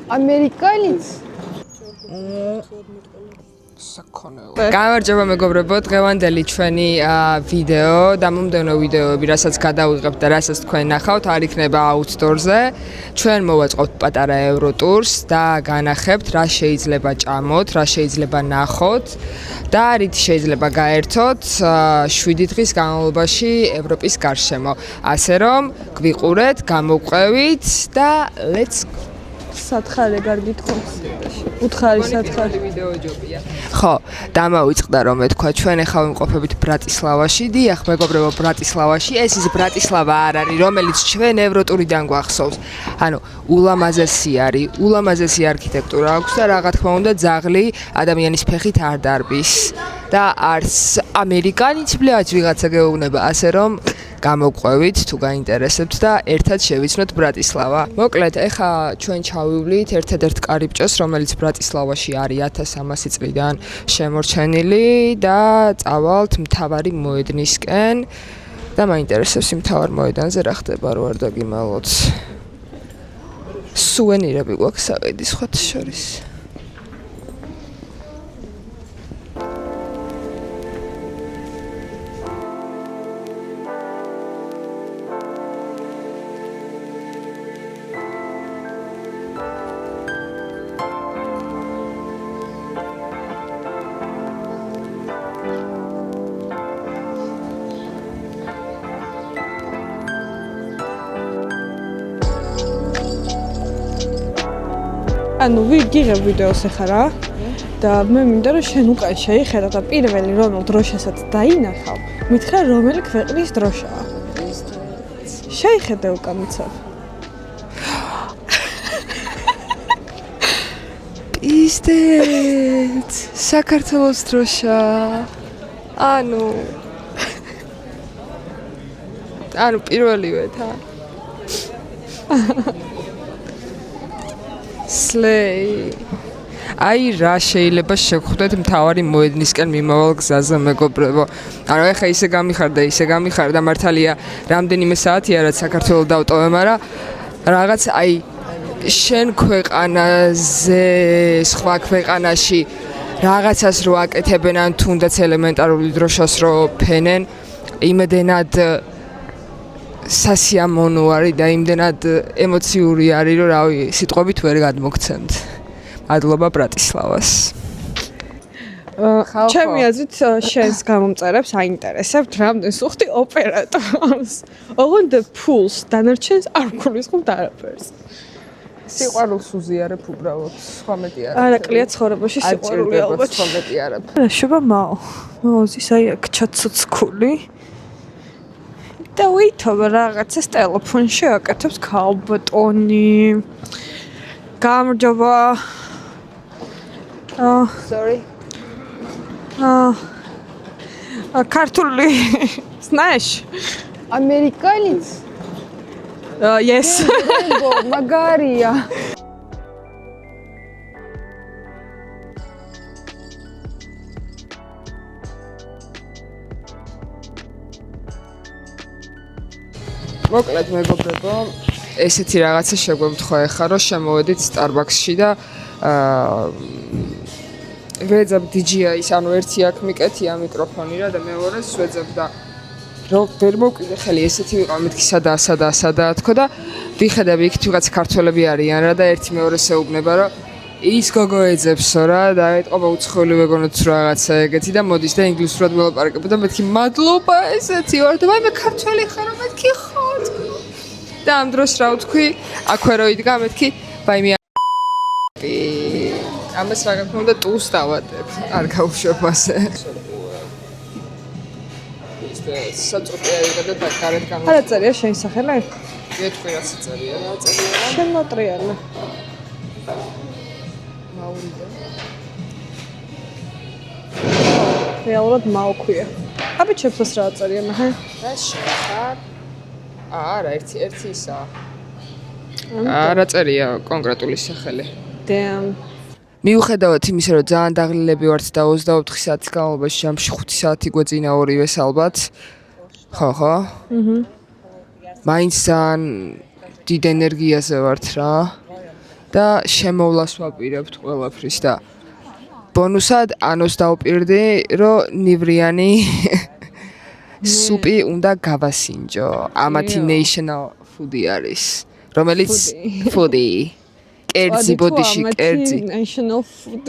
Американец? გამარჯობა მეგობრებო, დღევანდელი ჩვენი ვიდეო, დამომდევნო ვიდეოები, რასაც გადავიღებთ და რასაც თქვენ ნახავთ, არ იქნება outdoor-ზე. ჩვენ მოვაწყობთ პატარა ევროტურს და განახებთ, რა შეიძლება ჭამოთ, რა შეიძლება ნახოთ და რით შეიძლება გაერთოთ 7 დღის განმავლობაში ევროპის გარშემო. ასე რომ, გვიყურეთ, გამოვყვევით და let's go. სათხარე გარდით ხო? უთხარი სათხარი ვიდეო ჯობია. ხო, დამავიწყდა რომ ეთქვა ჩვენ ახლა ვიმყოფებით ბრატისლავაში. დიახ, მეგობრებო, ბრატისლავაში. ეს ის ბრატისლავა არ არის, რომელიც ჩვენ ევროტურიდან გვახსოვს. ანუ ულამაზესი არის, ულამაზესი არქიტექტურა აქვს და რა თქმა უნდა ძაღლი ადამიანის ფეხით არ დარბის. და არც ამერიკანიც ბლეაჩ ვიღაცა გეუბნება, ასე რომ გამოვყვევით თუ გაინტერესებთ და ერთად შევიცნოთ ბრატისლავა. მოკლედ, ეხა ჩვენ ჩავივლით ერთადერთ კარიბჭეს, რომელიც ბრატისლავაში არის 1300 წლიდან შემორჩენილი და წავალთ მთავარი მოედნისკენ და მაინტერესებს იმ მთავარ მოედანზე რა ხდება, რო არ დაგიმალოთ. სუვენირები გვაქვს საყიდი სხვათა შორის. ანუ ვიგიღებ ვიდეოს ახლა რა და მე მინდა რომ შენ უკან შეიხედა და პირველი რომელ დროშასაც დაინახავ მითხრა რომელი ქვეყნის დროშაა შეიხედე უკან მიცავ პიზდეთ საქართველოს დროშა ანუ პირველივე თა სლეი აი რა შეიძლება შეგხვდეთ მთავარი მოედნისკენ მიმავალ გზაზე მეგობრებო ანუ ეხა ისე გამიხარდა მართალია რამდენიმე საათია რაც საქართველოს დავტოვე მაგრამ რაღაც აი შენ ქვეყანაზე სხვა ქვეყანაში რაღაცას რო აკეთებენ ან თუნდაც ელემენტარული დროშას რო ფენენ იმდენად სასიამოვნო არის და იმდენად ემოციური არის რომ რავი სიტყვებით ვერ გადმოგცემთ. მადლობა ბრატისლავას. ჩემი აზრით შენს გამომწერებს აინტერესებთ რამდენს უხდი ოპერატორს. ოღონდ ფულს დანარჩენს არ გულისხმობ არაფერს. სიყვარულს უზიარებ უბრალოდ, სხვა მეტი არა. არა, კლია ცხოვრებაში სიყვარული ალბათ. სხვა მეტი არა. შობა მაოზის აი აქ ჩაცოცხული. და ვითომ რაღაცას ტელეფონში აკეთებს ქალბატონი. გამარჯობა. Sorry. ქართული знаешь? Американец? Yes. Магария. მოკლედ მეგობრებო, ესეთი რაღაცა შეგვემთხვა ახლა რომ შემოვედით Starbucks-ში და ვეძებ DJI-ს, ანუ ერთი აქ მიკეთია მიკროფონი რა და მეორეს ვეძებ და რო ვერ მოვკვიდე ხელი ესეთი ვიყავ მეთქი სადაა თქო და ვიხედები იქ ვიღაც ქართველები არიან რა და ერთი მეორეს ეუბნება რომ ის გოგო ეძებსო რა და ეტყობა უცხოელი ვეგონოთ რაღაცა ეგეთი და მოდის და ინგლისურად ველაპარაკებ და მეთქი მადლობა ესეთი ვარ და მე ქართველი ხარო მეთქი ხო და ამ დროს რა ვთქვი აქვე რო იდგა მეთქი ბაიმე ამას რა თქმა უნდა ტულს დავატებ არ გავუშვებ ასე საწყობია იღება და გარეთ გამო არა წერია შენ სახელი? ვეთქვი რა წერია რა წერია შენ მოტრიალე რეალურად მაოქვია. აბიჩებსას რა წერია მე? რა შეხარ? არა, ერთი ისაა. არა წერია კონკრეტული სახელი. Damn. მიუხედავად იმისა, რომ ძალიან დაღლილები ვართ და 24 საათის განმავლობაში ჯამში 5 საათი გვეძინა ორივეს ალბათ. ხო. მაინც ძალიან დიდ ენერგიაზე ვართ რა და შემოვლას ვაპირებთ ყველაფრის და ბონუსად ანოს დავპირდი რომ ნივრიანი სუპი უნდა გავასინჯო ამათი national food-ი არის რომელიც food-ი კერძი ბოდიში კერძი national food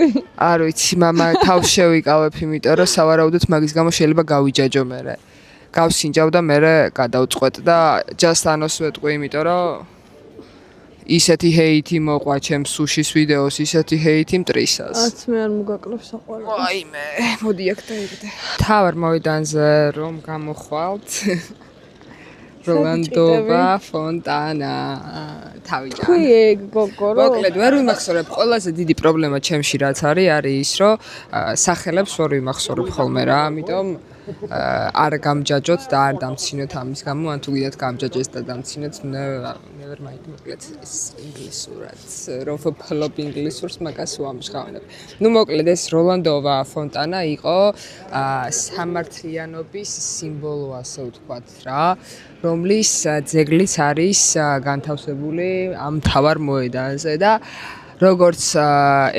არ ვიცი მამა თავს შევიკავებ იმიტომ რომ სავარაუდოდ მაგის გამო შეიძლება გავიჯაჯო მე გავსინჯავ და მე გადავწყვეტ და just ანოს ვეტყვი იმიტომ რომ ისეთი ჰეითი მოყვა ჩემს სუშის ვიდეოს ისეთი ჰეითი მტრისას აც მე არ მოგაკლებს საყვარელი ვაიმე მოდი აქ დაიგდე თავარ მოედანზე რომ გამოხვალთ როლანდოვა ფონტანა თავი თქვი ეგ გოგო რომ მოკლედ ვერ ვიმახსოვრებ ყველაზე დიდი პრობლემა ჩემში რაც არის ის რომ სახელებს ვერ ვიმახსოვრებ ხოლმე რა ამიტომ არ გამჯაჯოთ და არ დამცინოთ ამის გამო ან თუ გიდათ გამჯაჯეს და დამცინოთ never mind მოკლედ ის ინგლისურად რომ ფლოპ ინგლისურს მაგას ვამჟღავნებ ნუ მოკლედ ეს როლანდოვა ფონტანა იყო სამართლიანობის სიმბოლო ასე ვთქვათ რა რომლის ძეგლიც არის განთავსებული ამ მთავარ მოედანზე და როგორც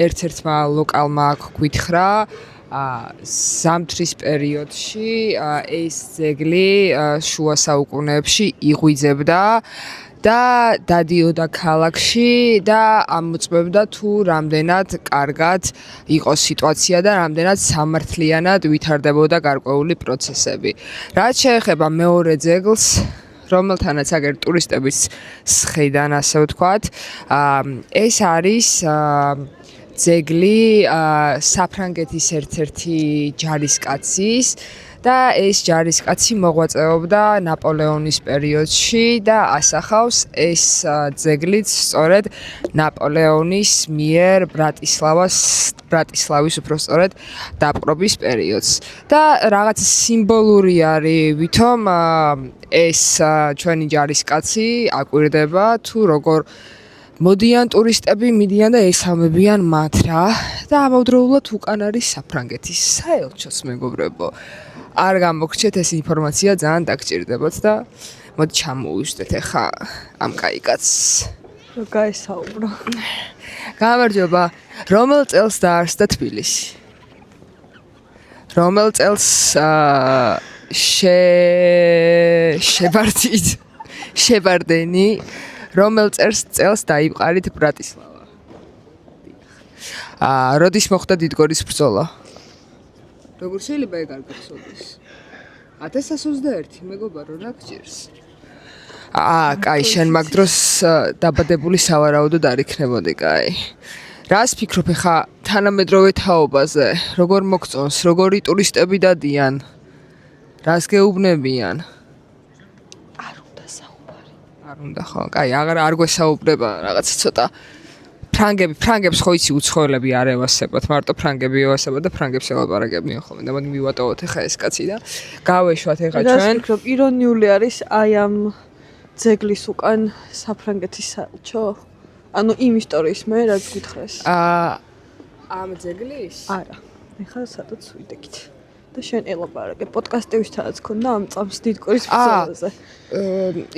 ერთ-ერთმა ლოკალმა აქ გვითხრა ზამთრის პერიოდში ეს ძეგლი შუა საუკუნეებში იღვიძებდა და დადიოდა ქალაქში და ამოწმებდა თუ რამდენად კარგად იყო სიტუაცია და რამდენად სამართლიანად ვითარდებოდა გარკვეული პროცესები. რაც შეეხება მეორე ძეგლს რომელთანაც აგერ ტურისტების სხედან ასე ვთქვათ ეს არის ძეგლი საფრანგეთის ერთ-ერთი ჯარისკაცის და ეს ჯარისკაცი მოღვაწეობდა ნაპოლეონის პერიოდში და ასახავს ეს ძეგლიც სწორედ ნაპოლეონის მიერ ბრატისლავის უბრალოდ დაპყრობის პერიოდს და რაღაც სიმბოლური არის ვითომ ეს ჩვენი ჯარისკაცი აკვირდება თუ როგორ მოდიან ტურისტები მიდიან და ესალმებიან მათ რა და ამავდროულად უკან არის საფრანგეთის საელჩოს მეგობრებო არ გამოგრჩეთ ეს ინფორმაცია ძალიან დაგჭირდებათ და მოდი ჩამოვიშვდეთ ახლა ამ კაი კაცს რომ გაესაუბრო გამარჯობა რომელ წელს დაარსდა თბილისი რომელ წელს შევარდენი რომელ წელს დაიპყარით ბრატისლავა როდის მოხდა დიდგორის ბრძოლა როგორ შეიძლება ეგ არ გახსოვდეს 1121 მეგობარო რა გჭირს კაი შენ მაგ დროს დაბადებული სავარაუდოდ არ იქნებოდი კაი რას ფიქრობ ხა თანამედროვე თაობაზე როგორ მოგწონს როგორი ტურისტები დადიან რას გეუბნებიან არ უნდა ხო კაი არ გვესაუბრება რაღაცა ცოტა ფრანგებს ხო იცი უცხოელები არ ევასებათ მარტო ფრანგები ევასებათ და ფრანგებს ელაპარაკებიან ხოლმე და მოდი მივატოვოთ ახლა ეს კაცი და გავეშვათ ახლა ჩვენ რას ფიქრობ ირონიული არის აი ამ ძეგლის უკან საფრანგეთის საელჩო ანუ იმ ისტორიის მე რაც გითხრეს ამ ძეგლის არა ეხლა სადაც ვიდექით და შენ ელაპარაკე პოდკასტებისთანაც ქონდა ამ წამს დიდგორის ბრძოლაზე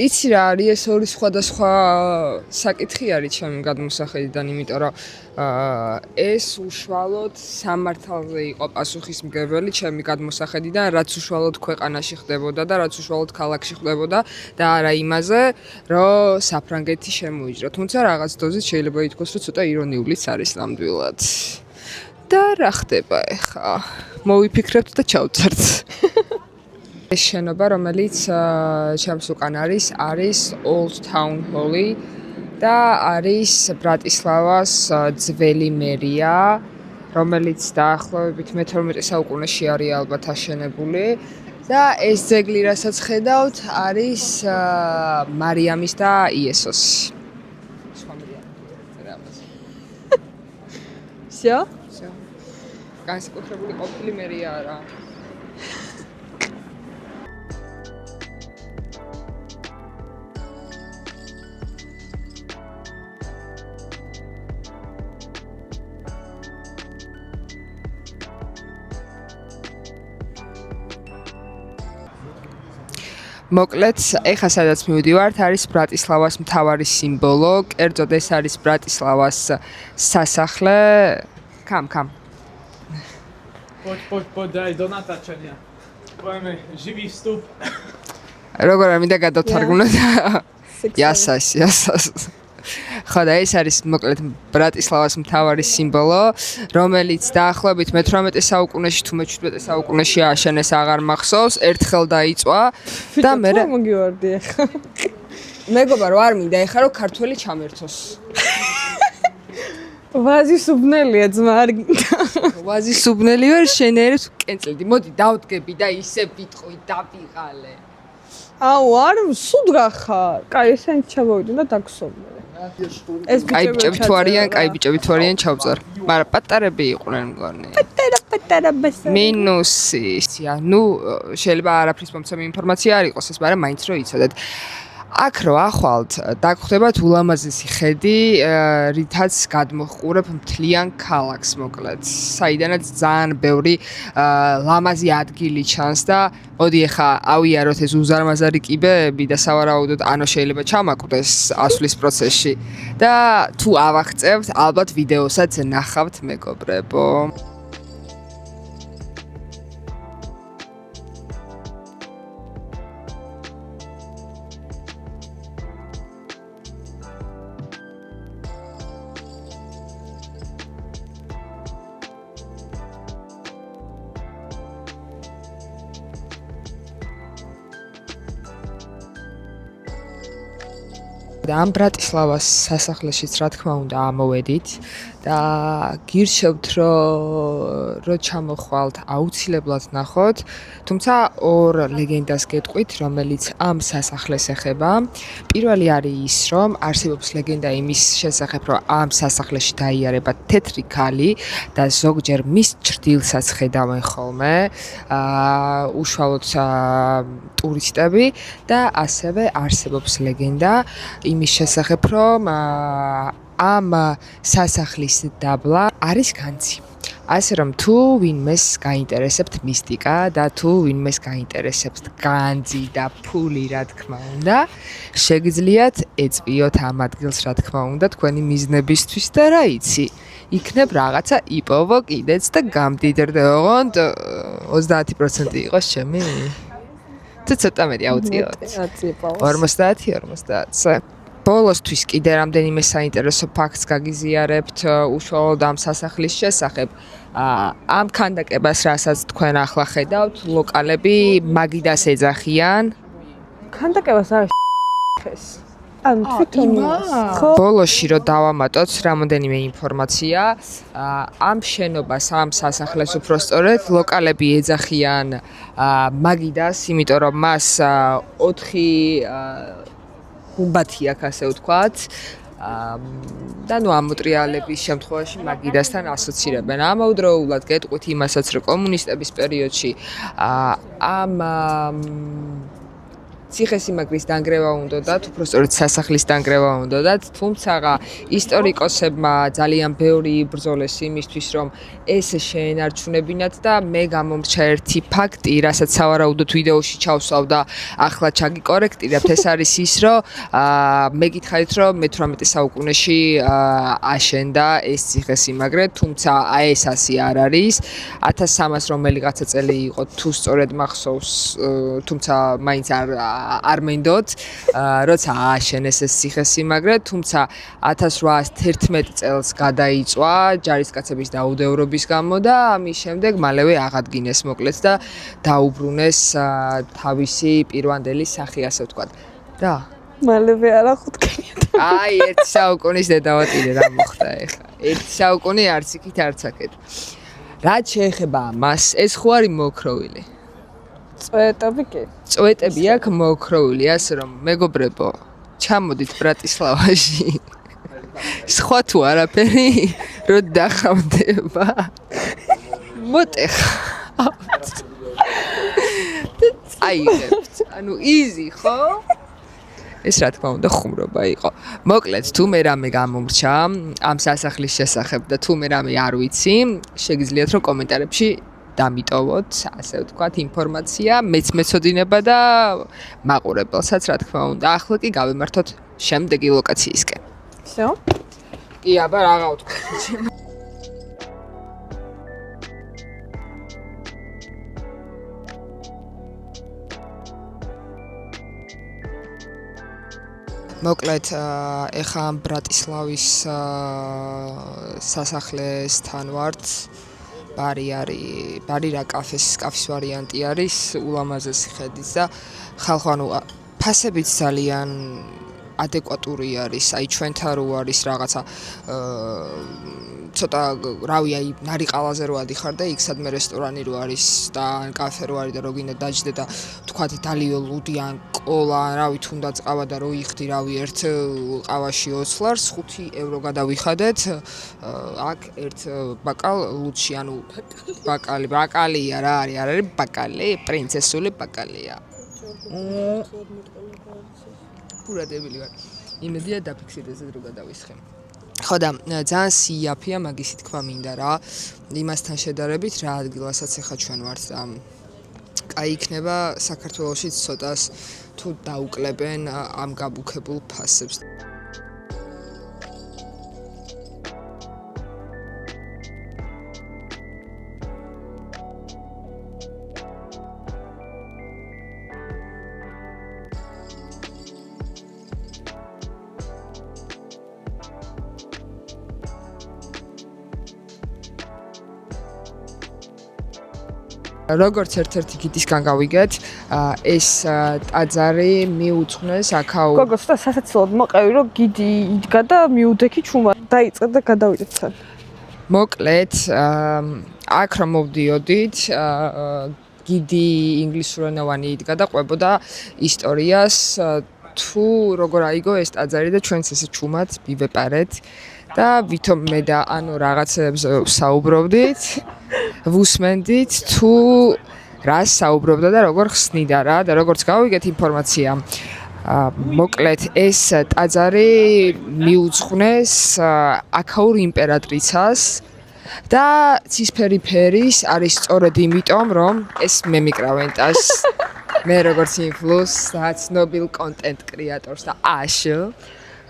იცი რა არის ეს ორი სხვადასხვა საკითხი არის ჩემი გადმოსახედიდან იმიტომ რომ ეს უშუალოდ სამართალზე იყო პასუხისმგებელი ჩემი გადმოსახედიდან რაც უშუალოდ ქვეყანაში ხდებოდა და რაც უშუალოდ ქალაქში ხდებოდა და არა იმაზე რომ საფრანგეთი შემოიჭრა თუმცა რაღაც დოზით შეიძლება ითქვას რომ ცოტა ირონიულიც არის ნამდვილად და რა ხდება ახლა მოვიფიქრებთ და ჩავწერთ ეს შენობა რომელიც ჩემს უკან არის Old Town Hall-ი და არის ბრატისლავას ძველი მერია რომელიც დაახლოებით მე-12 საუკუნეში არის ალბათ აშენებული და ეს ძეგლი რასაც ხედავთ არის მარიამის და იესოს всё განსაკუთრებული ყოფილი მერია არა მოკლედ, ეხა სადაც მივდივართ, არის ბრატისლავას მთავარი სიმბოლო. კერძოდ ეს არის ბრატისლავას სასახლე. Come. Poi dai, Donata Ciania. Poi me, živi vstup. როგორ არ მინდა გადავთარგმნო და იასას. ხო და ეს არის მოკლედ ბრატისლავას მთავარი სიმბოლო, რომელიც დაახლოებით მე-18 საუკუნეში თუ მე-17 საუკუნეში ააშენეს, აღარ მახსოვს, ერთხელ დაიწვა და მე მოგივარდი ახლა. მეგობრებო, რო არ მინდა ეხა რომ ქართველი ჩამერთოს. ვაზის უბნელია ძმა არ გინდა. ვაზის უბნელი ვარ, შენერებს კენწლედი. მოდი დავდგები და ისე ვიტყვი დაბიღალე. აუ, არ სუდგა ხარ. კაი, ესენი ჩამოვიდნენ და დაგსომნე. ეს კაი ბიჭები თუ არიან ჩავწარ. მაგრამ პატარები იყვნენ მგონი. პატარა ბესა. მინუსი. ნუ შეიძლება არაფრის მომცემი ინფორმაცია არ იყოს ეს, მაგრამ მაინც რო იცოდეთ. აქ რო ახვალთ, დაგხვდებათ ულამაზესი ხედი, რითაც გადმოჰყურებ მთლიან ქალაქს მოკლედ. საიდანაც ძალიან ბევრი ლამაზი ადგილი ჩანს და მოდი ახლა ავიაროთ ეს უზარმაზარი კიბეები და სავარაუდოდ ანო შეიძლება ჩამაკვდეს ასვლის პროცესში. და თუ ავახწევთ, ალბათ ვიდეოსაც ნახავთ მეგობრებო. და ამ ბრატისლავას სასახლეშიც რა თქმა უნდა ამოვედით და გირჩევთ რომ ჩამოხვალთ აუცილებლად ნახოთ, თუმცა ორ ლეგენდას გეტყვით, რომელიც ამ სასახლეს ეხება. პირველი არის ის, რომ არსებობს ლეგენდა იმის შესახებ, რომ ამ სასახლეში დაიარება თეთრი ქალი და ზოგჯერ მის ჭრდილსაც ხედავენ ხოლმე უშუალოდ ტურისტები და ასევე არსებობს ლეგენდა იმის შესახებ, რომ ამ სასახლის დაბლა არის განძი. ასე რომ თუ ვინმეს გაინტერესებთ მისტიკა და თუ ვინმეს გაინტერესებთ განძი და ფული, რა თქმა უნდა, შეგიძლიათ ეწვიოთ ამ ადგილს, რა თქმა უნდა, თქვენი მიზნებისთვის და რა იცი, იქნებ რაღაცა იპოვო კიდეც და გამდიდრდე, ოღონდ 30% იყოს ჩემი. თუ ცოტა მეტი აუწიოთ. 50. ბოლოსთვის კიდე რამდენიმე საინტერესო ფაქტს გაგიზიარებთ უშუალოდ ამ სასახლის შესახებ. ამ ქანდაკებას, რასაც თქვენ ახლა ხედავთ, ლოკალები მაგიდას ეძახიან. ქანდაკებას არ ხეს. ანუ თვითონ ხო? ბოლოში რო დავამატოთ რამოდენიმე ინფორმაცია, ამ შენობას, ამ სასახლეს უბრალოდ ლოკალები ეძახიან მაგიდას, იმიტომ რომ მას 4 გუმბათი აქვს, ასე ვთქვათ. და ნუ ამოტრიალების შემთხვევაში მაგიდასთან ასოცირებენ. ამავდროულად გეტყვით იმასაც, რომ კომუნისტების პერიოდში ამ ციხესიმაგრის დანგრევა უნდათ, უბრალოდ სასახლის დანგრევა უნდათ, თუმცა ისტორიკოსებმა ძალიან ბევრი იბრძოლეს იმისთვის, რომ ეს შეენარჩუნებინათ და მე გამომრჩა ერთი ფაქტი, რასაც სავარაუდოდ ვიდეოში ჩავსვავ და ახლა ჩაგიკორექტირებთ, ეს არის ის, რომ მე გითხარით, რომ მე-18 საუკუნეში აშენდა ეს ციხესიმაგრე, თუმცა ეს ასე არ არის. 1300 რომელიღაცა წელი იყო, თუ სწორედ მახსოვს, თუმცა მაინც არ მინდოთ, როცა ააშენეს ეს ციხესიმაგრე, თუმცა 1811 წელს გადაიწვა ჯარისკაცების დაუდევრობის გამო და ამის შემდეგ მალევე აღადგინეს მოკლედ და დაუბრუნეს თავისი პირვანდელი სახე, ასე ვთქვათ. და მალევე არა ხუთქენია. აი, 1 საუკუნის დედავატირე რა მოხდა ეხლა. 1 საუკუნე არც იქით არც აქეთ. რაც შეეხება მას, ეს ხო არის მოოქროვილი? წვეტები კი. წვეტები აქ მოოქროვილი, ასე რომ მეგობრებო, ჩამოდით ბრატისლავაში. სხვა თუ არაფერი, რო დახავდება. მოტეხავთ. აიღებთ. ანუ easy, ხო? ეს რა თქმა უნდა ხუმრობა იყო. მოკლედ, თუ მე რამე გამომრჩა ამ სასახლის შესახებ და თუ მე რამე არ ვიცი, შეგიძლიათ რომ კომენტარებში დამიტოვოთ, ასე ვთქვათ, ინფორმაცია, მეც მეცოდინება და მაყურებელსაც, რა თქმა უნდა. ახლა კი გავემართოთ შემდეგი ლოკაციისკენ. Всё? კი, აბა რაღა ვთქვათ. მოკლედ, ეხა ბრატისლავის სასახლესთან ვართ. ბარი რა კაფის ვარიანტი არის, ულამაზესი ხედის და ხალხო, ანუ ფასებიც ძალიან ადეკვატური არის, აი ჩვენთან რო არის რაღაცა ცოტა რავი, აი ნარიყალაზე რო ადიხარ და იქ სადმე რესტორანი რო არის და კაფე რო არის და რო გინდა დაჯდე და თქვათ დალიო ლუდი ან კოლა ან რავი თუნდაც ყავა და რო იხდი რავი ერთ ყავაში 20 ლარს 5 евро გადავიხადეთ აქ ერთ ბაკალ ლუდში ანუ ბაკალია რა არის ბაკალი პრინცესული ბაკალია პურა დებილი ვარ იმედია დაფიქსირდეს რო გადავისხე ხო და ძალიან სიაფია მაგისი თქვა მინდა რა იმასთან შედარებით რა ადგილასაც ახლა ჩვენ ვართ და კაი იქნება საქართველოშიც ცოტას თუ დაუკლებენ ამ გაბუქებულ ფასებს როგორც ერთ-ერთი გიდისგან გავიგეთ, ეს ტაძარი მიუძღვნეს აქაო. გოგოს და სასაცილოდ მოყევი, რომ გიდი იდგა და მიუდექი ჩუმა დაიწყე და გადავიდეთ თან. მოკლედ, აქ რომ მოვდიოდით, გიდი ინგლისურენოვანი იდგა და ყვებოდა ისტორიას, თუ როგორ აიგო ეს ტაძარი და ჩვენც ესე ჩუმად მივეპარეთ და ვითომ მე და ანუ რაღაცებს საუბრობდით. ვუსმენდით თუ რას საუბრობდა და როგორ ხსნიდა რა და როგორც გავიგეთ ინფორმაცია მოკლედ ეს ტაძარი მიუძღვნეს აქაურ იმპერატრიცას და ცისფერი ფერის არის სწორედ იმიტომ რომ ეს მე მიკრავენტას მე როგორც ინფლუს და ცნობილ კონტენტ კრეატორს და აშო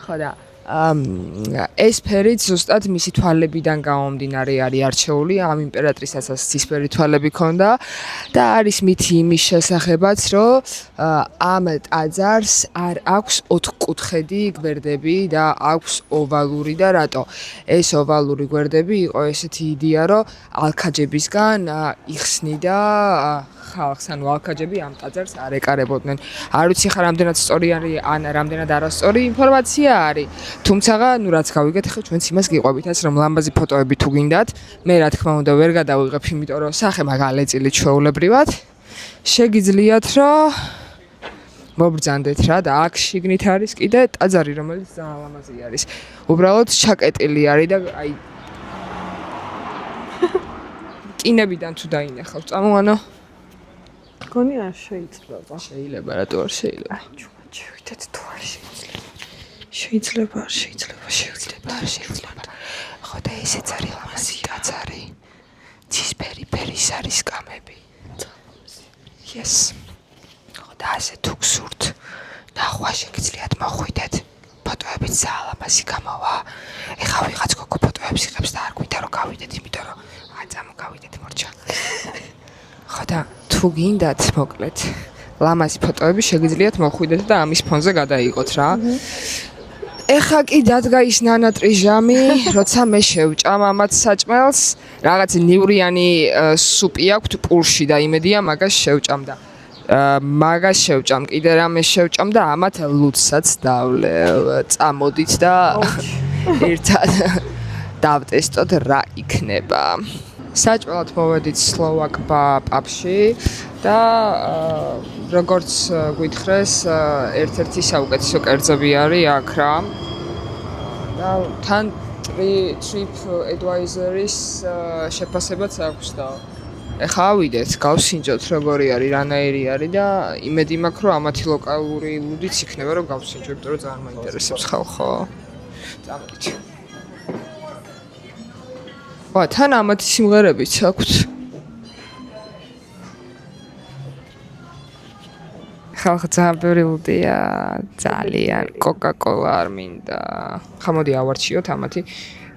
ხო და ეს ფერი ზუსტად მისი თვალებიდან გამომდინარე არის არჩეული ამ იმპერატრიცასაც ცისფერი თვალები ჰქონდა და არის მითი იმის შესახებაც რომ ამ ტაძარს არ აქვს ოთხკუთხედი გვერდები და აქვს ოვალური და რატო ეს ოვალური გვერდები იყო ესეთი იდეა რომ ალქაჯებისგან იხსნიდა ხალხს ანუ ალქაჯები ამ ტაძარს არ ეკარებოდნენ არ ვიცი ხა რამდენად სწორი არის ან რამდენად არასწორი ინფორმაცია არის თუმცა ნუ რაც გავიგეთ ხა ჩვენც იმას გიყვებით რომ ლამაზი ფოტოები თუ გინდათ მე რა თქმა უნდა ვერ გადავიღებ იმიტომ რომ სახე მაგალეწილი ჩვეულებრივად შეგიძლიათ რომ მობრძანდეთ რა და აქ შიგნით არის კიდე ტაძარი რომელიც ძალიან ლამაზი არის უბრალოდ ჩაკეტილი არის და აი კინებიდან თუ დაინახავ წამოვანო გონი არ შეიძლება შეიძლება რატო არ შეიძლება აი ჩუმად შევიდეთ თუ არ შეიძლება ხო და ესეც არის ლამაზი ტაძარი ცისფერი ფერის არის კამები yes ხო და ასე თუ გსურთ ნახვა შეგიძლიათ მოხვიდეთ ფოტოებიც ძალიან ლამაზი გამოვა ეხა ვიღაც გოგო ფოტოებს იღებს და არ გვინდა რომ გავიდეთ იმიტომ რომ წამოგავიდეთ მორჩა ხო და თუ გინდათ მოკლედ ლამაზი ფოტოები შეგიძლიათ მოხვიდეთ და ამის ფონზე გადაიღოთ რა ეხა კი დადგა ის ნანატრიჟამი, როცა მე შევჭამ ამათ საჭმელს, რაღაც ნივრიანი სუპი აქვს პულში და იმედია მაგას შევჭამ და მაგას შევჭამ, კიდე რამე შევჭამ და ამათ ლუდსაც დავლე. წამოდით და ერთად დავტესტოთ რა იქნება. საჭმელად მოვედით სლოვაკ პაბში და როგორც გითხრეს ერთ-ერთი საუკეთესო კერძები არის აქ რა და თან trip advisor-ის შეფასებაც აქვს და ეხა ავიდეთ გავსინჯოთ როგორი არის რანაირი არის და იმედი მაქვს რომ ამათი ლოკალური ლუდიც იქნება რომ გავსინჯო იმიტომ რომ ძალიან მაინტერესებს ხალხო წამოდით ვა თან ამათი სიმღერებიც აქვს ხალხი ძალიან ბევრი ლუდია, ძალიან კოკა-კოლა არ მინდა. ხამოდი ავარჩიოთ ამათი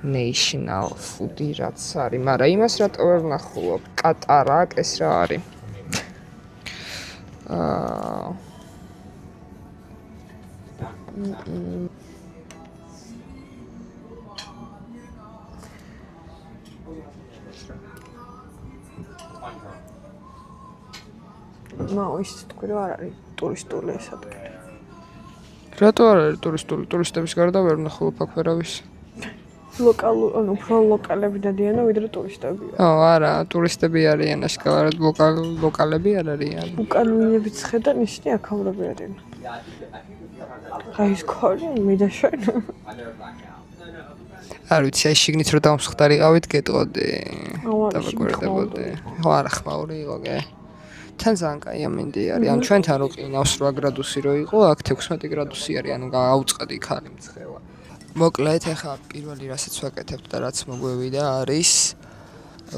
national food-ი რაც არის, მაგრამ იმას რატო ვერ ვნახულობ? კატარაკ ეს რა არის? მაოის თქვი რომ არ არის ტურისტული ეს ადგილი. რატო არ არის ტურისტული? ტურისტების გარდა ვერ ვნახულობ აქ ვერავის. ანუ უფრო ლოკალები დადიანო ვიდრე ტურისტებია. არა, ტურისტები არიან აშკარად, ლოკალები არ არიან. უკანონიებიც ხედან ისინი აქავრები არიან. აი ეს ქორი მიდაშენ. არ ვიცი, აი შიგნით რო დამსხდარიყავით გეტყოდი. დავაკვირდებოდი. ხო, არა ხმაური იყო გე. თან ძალიან კაი ამინდი არის. ან ჩვენთან რო ყინავს 8 გრადუსი რო იყო, აქ 16 გრადუსი არის, ანუ გააუწყდი ქალი მცხელა. მოკლედ, ეხლა პირველი რასაც ვაკეთებთ და რაც მოგვევიდა არის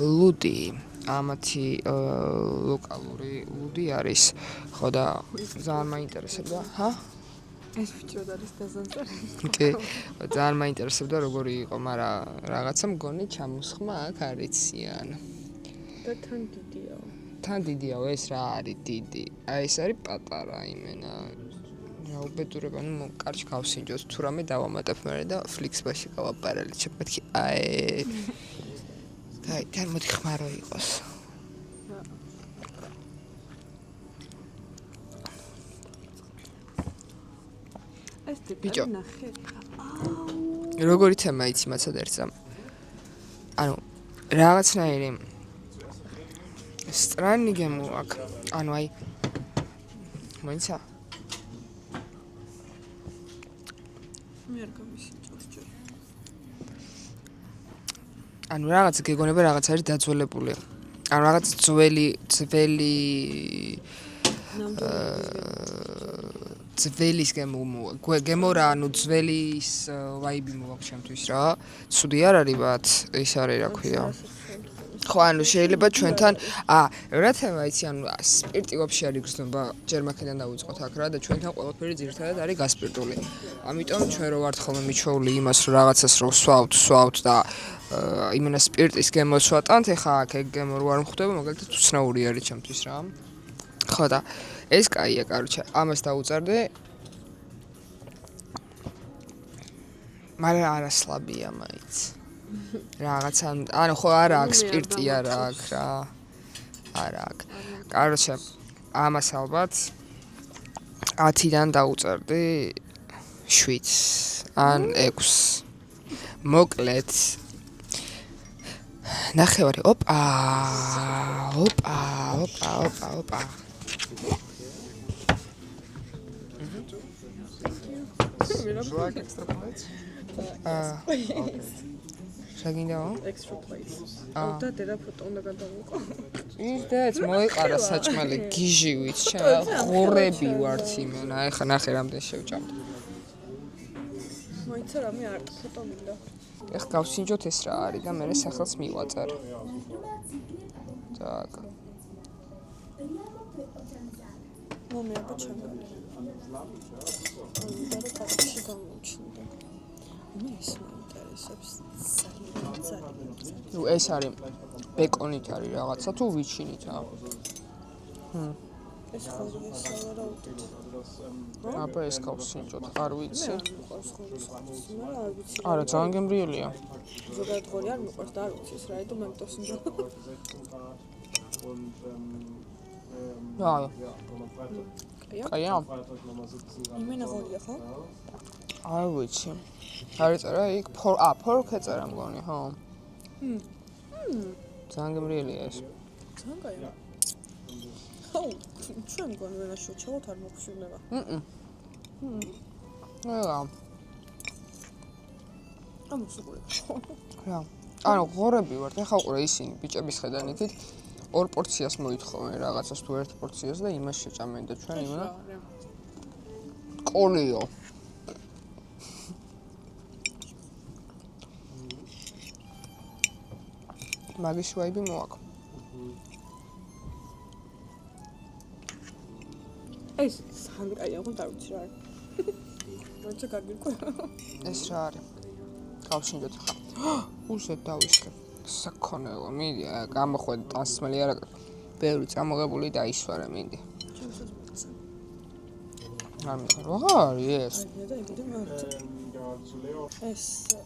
ლუდი. ამათი ლოკალური ლუდი არის. ხო და ძალიან მაინტერესებდა. ჰა? ეს ვიჭროდ არის დაზანწარი. კი, ძალიან მაინტერესებდა როგორი იყო, მაგრამ რაღაცა მგონი ჩამოსხმა აქ არიციან. და თან დიდიაო. თან დიდიაო, ეს რა არის დიდი? აი ეს არის პატარა იმენა. რა უბედურება, ნუ კარჩ გავსინჯოთ, თუ რამე დავამატებ მერე და ფლიქსბაში გავაპარალეჩებ, მეთქი აი. დაი, თან მოდი ხმარო იყოს. ეს ბიჭო. ტიპი ნახე. როგორი თემა იცი მაცად ერთსა? ანუ რაღაცნაირი სტრანი გემოაკ. ანუ აი მოიცა? მე არ გამისინჯავს ჯერ. ანუ რაღაც გეგონება რაღაც არის დაძველებული. ანუ რაღაც ძველი ძველის გემო რა, ანუ ძველის ვაიბი მოაქვს ჩემთვის რა. ცუდი არ არის ბათ, ის არის რა ქვია. ხო, ანუ შეიძლება ჩვენთან, რა თემა იცი, ანუ სპირტი ვაფშე არ იგრძნობა, ჯერ მაქედან დავიწყოთ აქ რა და ჩვენთან ყველაფერი ძირითადად არის გასპირტული. ამიტომ ჩვენ რო ვართ ხოლმე მიჩვეული იმას, რომ რაღაცას რო ვსვავთ და იმენა სპირტის გემოს ვატანთ, ეხა აქ ეგ გემო რო არ მხვდება, მაგალითად უცნაური არის ჩემთვის რა. ხო და ეს კაია, კაროჩე, ამას დავუწარდე. მაგრამ არა სლაბია მაინც. რაღაცა, ანუ ხო არა აქვს სპირტი არა აქვს რა. არა აქვს. კაროჩე, ამას ალბათ 10-დან დავუწარდი 7 ან 6. მოკლედ ნახევარი, ოპა. შეგინდაო? Extra plates. და დედა ფოტო უნდა გადავიყო. ის დეც მოიყარა საჭმელი გიჟივით, ღორები ვართ იმენა, ეხა ნახე რამდენ შევჭამთ. მოიცა რამე არ ფოტო მინდა. ეხა გავსინჯოთ ეს რა არის და მე სახელს მივაწარ. так. მომე აბა ჩემგანი. და რა კაცი გამოჩნდა. მე ის მაინტერესებს ძალიან. ნუ ეს არის ბეკონით არის რაღაცა თუ ვიჩინითა? ეს ხორი სავარაუდოდ. აბა ეს გავსინჯოთ, არ ვიცი. მიყვარს ხორი, მაგრამ არ ვიცი. არა, ძალიან გემრიელია. ზოგადად ხორი არ მიყვარს და არ ვიცი ეს რა არის და მე მტოს ინჯო. კაია? იმენა ხორია ხო? არ ვიცი. არ ეწერა იქ ფორკ ეწერა მგონი, ხო? ძალიან გემრიელია ეს. ძალიან კაია. ხო, ჩვენ მგონი ვენაში ჩავოთ არ მოგხსოვნება. რა. ამოსუყურე. რა. ანუ ღორები ვართ, ეხა უყურე ისინი ბიჭების ხედან იქით 2 პორციას მოითხოვენ რაღაცას თუ 1 პორციას და იმას შეჭამენ და ჩვენ იმენა კოლიო. მაგის ვაიბი მოაქვს. ეს სამი კაია, ხო დავიცი რა. როცა გაგირკვა. ეს რა არის? გავშინდოთ ხა. უსეთ დავისკე. საქონელო, მიდი, გამოხვედი ტანსმელი არა. ბევრი წამოღებული დაისვარე, მიდი. რა არის ეს? და იმედი მართ. ეს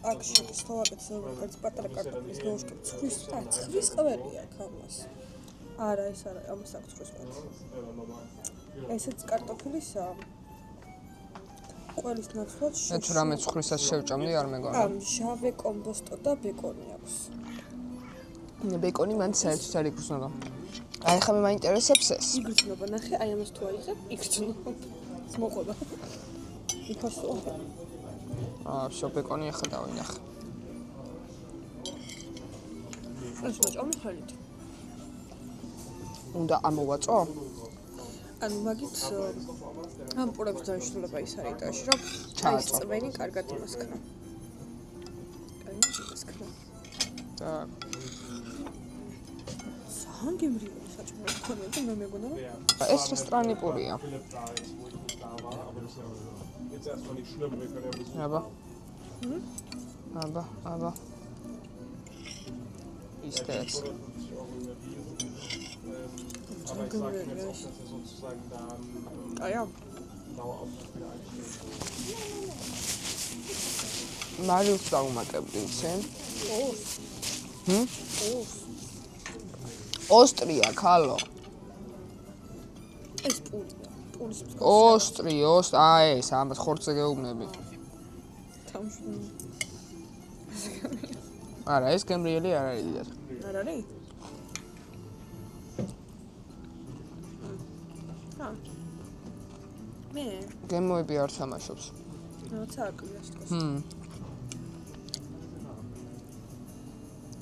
აქ შედის სლოვაკეთის როგორც პატარა კარტოფილის გაუშკა ცხვრის ყველია ქამას. არა, ეს არა, ამას აქვს ცხვრის ყველი. ესეც კარტოფილისა ყველის ნაცვლად მე თუ რამე ცხრისაც შევჭამდი არ მეგონა. ჟავე კომბოსტო და ბეკონი აქვს. ბეკონი მან საერთოდ არ იგრძნობა. აი ხა მე მაინტერესებს ეს. იგრძნობა, ნახე, აი ამას თუ აიღებ, იგრძნობა. ეს მოყვება. იფასო. ვсё ბეკონი ახლა დავინახე. ეს მოჭამი ხალით. უნდა ამოვაწო? ანუ მაგით ამ პურებს დანიშნულება ის არის დაში, რომ ჩააწო. წვენი კარგად იმასქნა. კარგად იმასქნა. Так. სანგემრიელი საჭმელი ქონია და მე მეგონა რომ ეს რესტორანი პურია. აბა. ისტეს. აია მარიუს დაუმატებდი ისე. ოსტრია, ქალო. ეს პურია. პურის ეს ამას ხორცზე გეუბნები. თავში არა, ეს გემრიელი არ არის დიდად. არ არის? მე გემოები არ თამაშობს. როცა აკლია თქოს.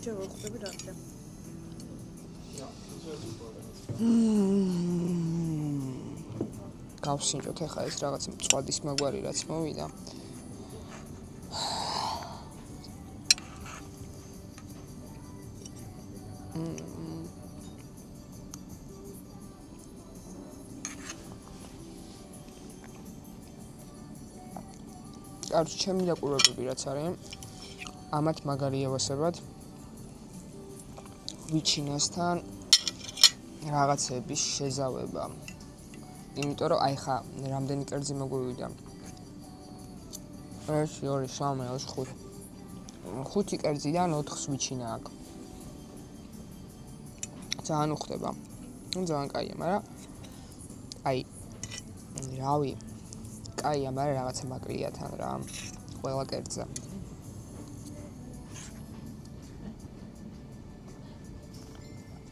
ჯერ ვხვდები რა ხდება. გავსინჯოთ ახლა ეს რაღაც მწვადის მაგვარი რაც მოვიდა. კარგი, ჩემი დაკვირვებები რაც არის, ამათ მაგარი ევასებად ვიჩინასთან რაღაცების შეზავება. იმიტომ რომ აი ხა რამდენი კერძი მოგვივიდა. 1 2 3 4 5 კერძიდან 4-ს ვიჩინა აქ. ძალიან უხდება. ძალიან კაია, მაგრამ აი რავი კაია, მაგრამ რაღაცა მაკლია თან რა. ყველა კერძზე.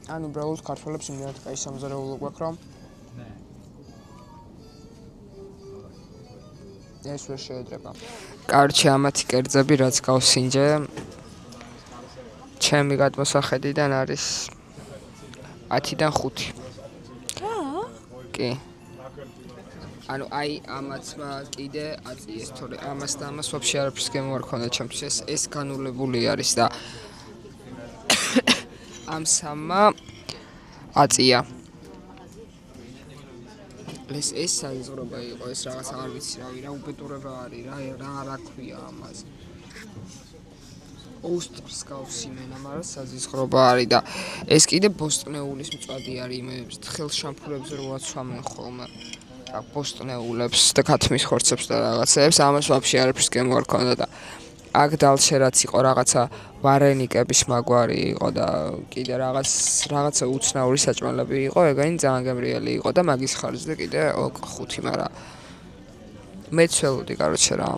ანუ უბრალოდ ქართველებს იმდენად კაი სამზარეულო გვაქვს, რომ ეს ვერ შეედრება. კარჩი ამათი კერძები რაც გავსინჯე, ჩემი გადმოსახედიდან არის 10-დან 5. კი. ანუ აი ამაცმა კიდე აწიეს, თორე ამას და ამას ვაფშე არაფერს გემო არ ქონდა ჩემთვის. ეს განულებული არის და ამ სამმა აწია. ეს საზღრობა იყო, ეს რაღაც არ ვიცი რავი, რა უბედურება არის, რა ქვია ამას. ოსტრის გავსიმენა, მაგრამ საზღრობა არის და ეს კიდე ბოსტნეულის მწვადი არის, მე თხილშამფურებზე რო აცვამენ ხოლმე. ბოსტნეულებს და ქათმის ხორცებს და რაღაცებს, ამას ვაფშე არაფერს გემო არ ქონდა და აქ დალშე რაც იყო რაღაცა ვარენიკების მაგვარი იყო და კიდე რაღაცა უცნაური საჭმელები იყო, ეგენი ძალიან გემრიელი იყო და მაგის ხარჯზე კიდე 5, მაგრამ მეც ველოდი კაროჩე რა.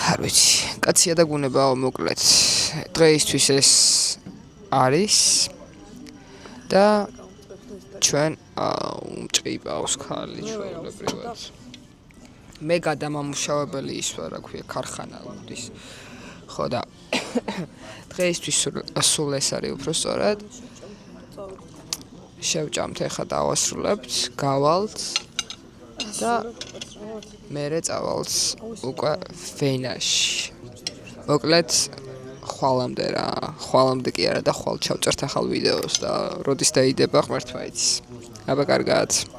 არ ვიცი, კაცია და გუნებაო მოკლედ. დღეისთვის ეს არის და ჩვენ umჭყიბავს ხალი ჩვეულებრივად. მე გადამამუშავებელი ის ვარ, რა ქვია, ქარხანა ლუდის. ხო და დღეისთვის სულ ეს არის უფრო სწორად. შევჭამთ ახლა დავასრულებთ, გავალთ და მერე წავალთ უკვე ვენაში. მოკლედ ხვალამდე რა, ხვალამდე კი არა და ხვალ ჩავწერთ ახალ ვიდეოს და როდის დაიდება ღმერთმა იცის. აბა კარგად.